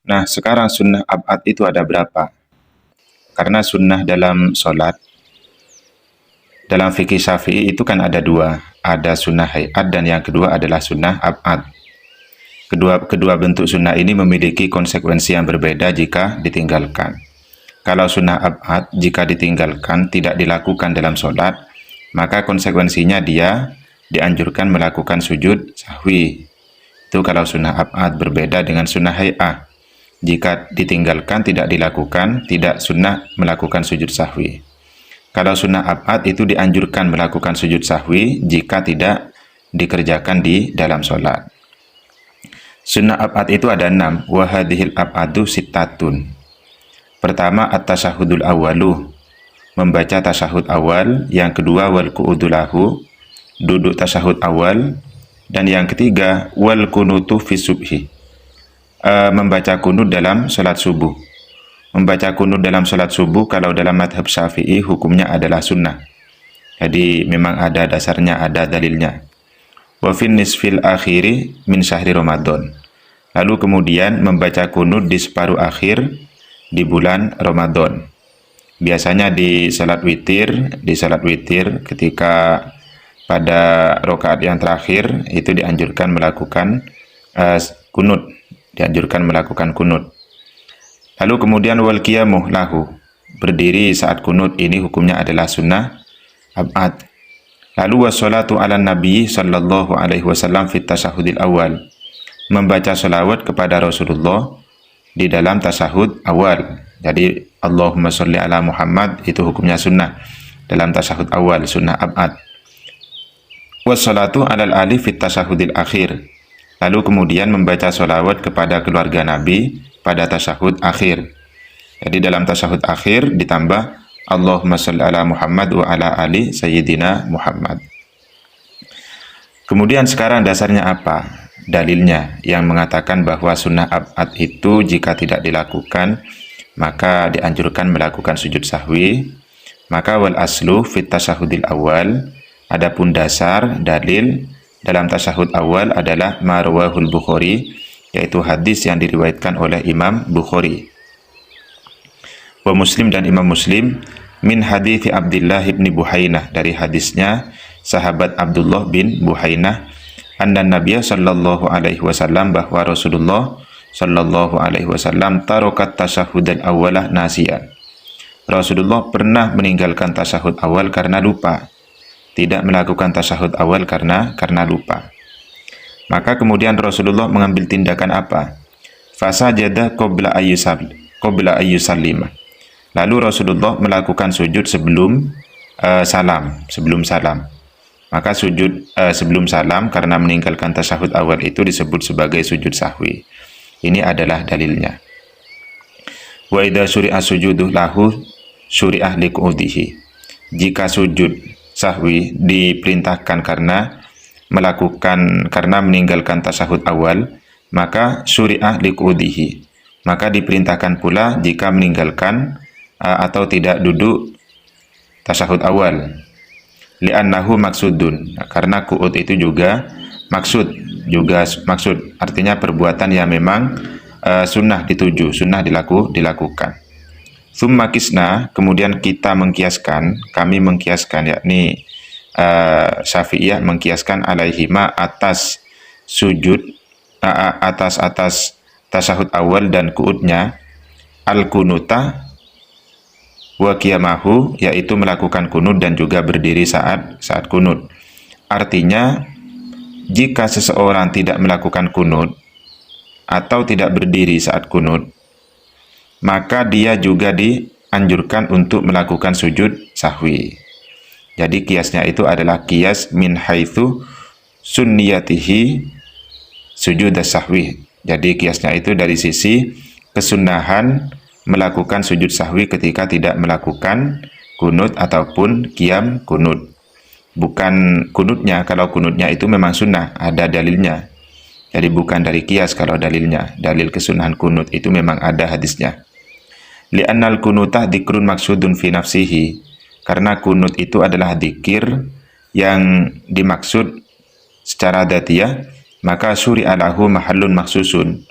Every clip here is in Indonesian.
Nah, sekarang sunnah ab'ad itu ada berapa? Karena sunnah dalam sholat, dalam fikih Syafi'i itu kan ada dua. Ada sunnah hayat dan yang kedua adalah sunnah ab'ad. Kedua bentuk sunnah ini memiliki konsekuensi yang berbeda jika ditinggalkan. Kalau sunnah ab'ad, jika ditinggalkan tidak dilakukan dalam sholat, maka konsekuensinya dia dianjurkan melakukan sujud sahwi. Itu kalau sunnah ab'ad. Berbeda dengan sunnah hay'ah. Jika ditinggalkan tidak dilakukan, tidak sunnah melakukan sujud sahwi. Kalau sunnah ab'ad itu dianjurkan melakukan sujud sahwi jika tidak dikerjakan di dalam sholat. Sunnah ab'ad itu ada 6. Wa hadhil ab'adu sittatun. Pertama, at-tasyahudul awalu, membaca tasyahud awal. Yang kedua, wal qu'udu lahu, duduk tasyahud awal. Dan yang ketiga, wal kunutu fi subhi, membaca kunut dalam salat subuh. Membaca kunut dalam salat subuh kalau dalam madhab Syafi'i hukumnya adalah sunnah. Jadi memang ada dasarnya, ada dalilnya. Wa fin nisfil akhiri min syahri Ramadan. Lalu kemudian membaca kunut di separuh akhir di bulan Ramadan. Biasanya di salat witir ketika pada rakaat yang terakhir itu dianjurkan melakukan kunut, Lalu kemudian wal qiyamuh lahu, berdiri saat kunut, ini hukumnya adalah sunnah ab'ad. Lalu wassalatu ala nabi sallallahu alaihi wasallam fit tasyahudil awal, membaca sholawat kepada Rasulullah di dalam tasyahud awal. Jadi Allahumma sholli ala Muhammad itu hukumnya sunnah dalam tasyahud awal, sunnah ab'ad. Wassalatu alal ali fit tasyahudil akhir, lalu kemudian membaca sholawat kepada keluarga Nabi pada tasyahud akhir. Jadi dalam tasyahud akhir ditambah Allahumma sholli ala Muhammad wa ala ali sayyidina Muhammad. Kemudian sekarang dasarnya apa? Dalilnya yang mengatakan bahwa sunnah ab'ad itu jika tidak dilakukan maka dianjurkan melakukan sujud sahwi. Maka wal aslu fit tasyahudil awal, adapun dasar dalil dalam tasyahud awal adalah marwahul Bukhari, yaitu hadis yang diriwayatkan oleh Imam Bukhari. Wa Muslim, dan Imam Muslim, min hadithi Abdullah bin Buhainah, dari hadisnya sahabat Abdullah bin Buhainah, anna Nabiya sallallahu alaihi wasallam, bahwa Rasulullah sallallahu alaihi wasallam tarokat tasyahud al-awalah nasiyan. Rasulullah pernah meninggalkan tasyahud awal karena lupa, tidak melakukan tasyahud awal karena lupa. Maka kemudian Rasulullah mengambil tindakan apa? Fasajada qabla ayyusallima. Lalu Rasulullah melakukan sujud sebelum salam. Maka sujud sebelum salam karena meninggalkan tasyahud awal itu disebut sebagai sujud sahwi. Ini adalah dalilnya. Wa idza syuri'a sujudu lahu syuri'ah liqu'udihi. Jika sujud sahwi diperintahkan karena meninggalkan tasyahud awal, maka syuri'ah liqu'udihi, maka diperintahkan pula jika meninggalkan atau tidak duduk tasyahud awal. Li'annahu maksudun, karena qu'ud itu juga maksud, artinya perbuatan yang memang sunnah dituju, sunnah dilakukan. Tsumma kisna, kemudian kami mengkiaskan, yakni Syafi'iyah mengkiaskan alaihima, atas sujud, atas tasyahud awal dan qu'udnya, al-kunuta wa qiyamahu, yaitu melakukan kunut dan juga berdiri saat kunut. Artinya jika seseorang tidak melakukan kunut atau tidak berdiri saat kunut, maka dia juga dianjurkan untuk melakukan sujud sahwi. Jadi kiasnya itu adalah kias min haitsu sunniyatihi sujud sahwi. Jadi kiasnya itu dari sisi kesunahan melakukan sujud sahwi ketika tidak melakukan kunut ataupun qiyam kunut. Bukan kunutnya, kalau kunutnya itu memang sunnah, ada dalilnya. Jadi bukan dari kias kalau dalilnya. Dalil kesunahan kunut itu memang ada hadisnya. Li'annal kunutah dzikrun maksudun fi nafsihi, karena kunut itu adalah dzikir yang dimaksud secara dzatiyah, maka syuri'a lahu mahallun maksusun.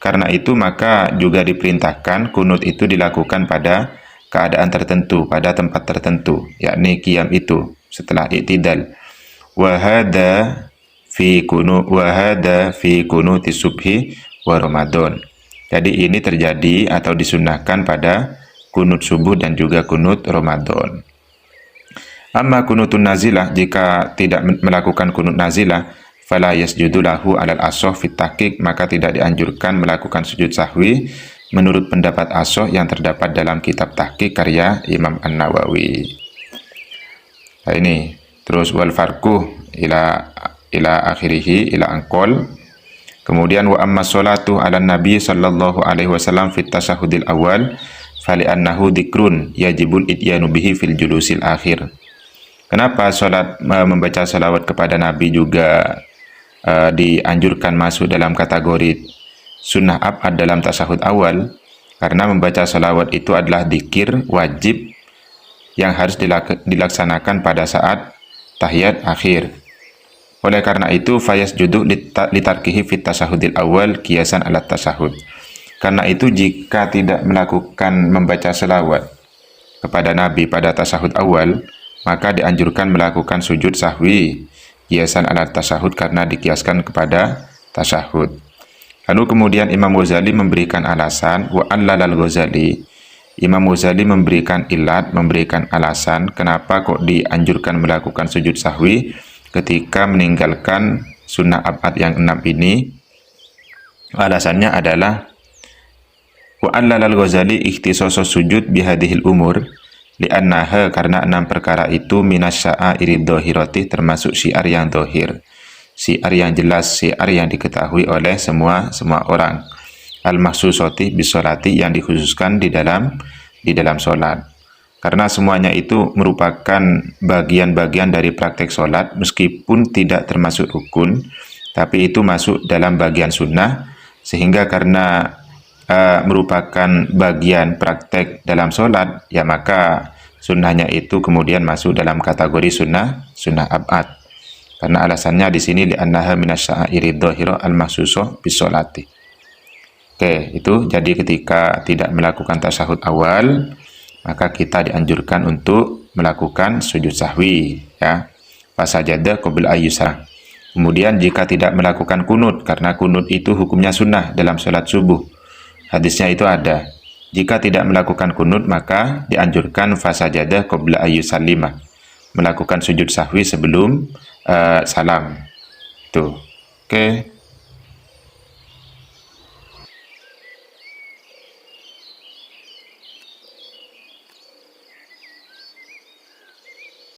Karena itu maka juga diperintahkan kunut itu dilakukan pada keadaan tertentu, pada tempat tertentu, yakni qiyam itu setelah i'tidal. Wa hadza fi kunuti subhi wa Ramadan. Jadi ini terjadi atau disunnahkan pada kunut subuh dan juga kunut Ramadan. Amma kunutun nazilah, jika tidak melakukan kunut nazilah, fala yasjudu lahu alal asoh fit tahqiq, maka tidak dianjurkan melakukan sujud sahwi menurut pendapat asoh yang terdapat dalam kitab tahqiq karya Imam An-Nawawi. Nah ini, terus wal farqu ila akhirih ila angkol. Kemudian wa amma sholatu ala nabi sallallahu alaihi wasallam fit tasyahudil awal fali annahu dzikrun yajibul ityanu bihi fil julusil akhir. Kenapa membaca salawat kepada Nabi juga dianjurkan masuk dalam kategori sunnah abad dalam tasyahud awal? Karena membaca salawat itu adalah dzikir wajib yang harus dilaksanakan pada saat tahiyat akhir. Oleh karena itu fayasjudu litarkihi fit tasyahudil awal qiyasan ala tasyahud. Karena itu jika tidak melakukan membaca salawat kepada Nabi pada tasyahud awal, maka dianjurkan melakukan sujud sahwi qiyasan ala tasyahud karena dikiaskan kepada tasyahud. Lalu kemudian Imam Ghazali memberikan alasan, wa allal Ghazali. Imam Ghazali memberikan ilat, memberikan alasan kenapa kok dianjurkan melakukan sujud sahwi ketika meninggalkan sunnah abad yang 6 ini. Alasannya adalah wa allal Ghazali ikhtisasus sujud bihadhil umur li'annaha, karena 6 perkara itu minas sya'airid dhahirati, termasuk syiar yang dhahir, syiar yang jelas, syiar yang diketahui oleh semua orang, al-mahsusati bisolati, yang dikhususkan di dalam sholat. Karena semuanya itu merupakan bagian-bagian dari praktek sholat, meskipun tidak termasuk rukun, tapi itu masuk dalam bagian sunnah, sehingga karena merupakan bagian praktek dalam sholat, ya maka sunnahnya itu kemudian masuk dalam kategori sunnah abad. Karena alasannya di sini li'annaha minasya'airid dhahira al-mahsusoh bisolati. Oke, itu jadi ketika tidak melakukan tasyahud awal, maka kita dianjurkan untuk melakukan sujud sahwi, ya. Fasajada qabla ayyusra. Kemudian jika tidak melakukan kunut, karena kunut itu hukumnya sunnah dalam sholat subuh. Hadisnya itu ada. Jika tidak melakukan kunut, maka dianjurkan fasajada qabla ayyusallima, melakukan sujud sahwi sebelum salam. Tuh. Oke.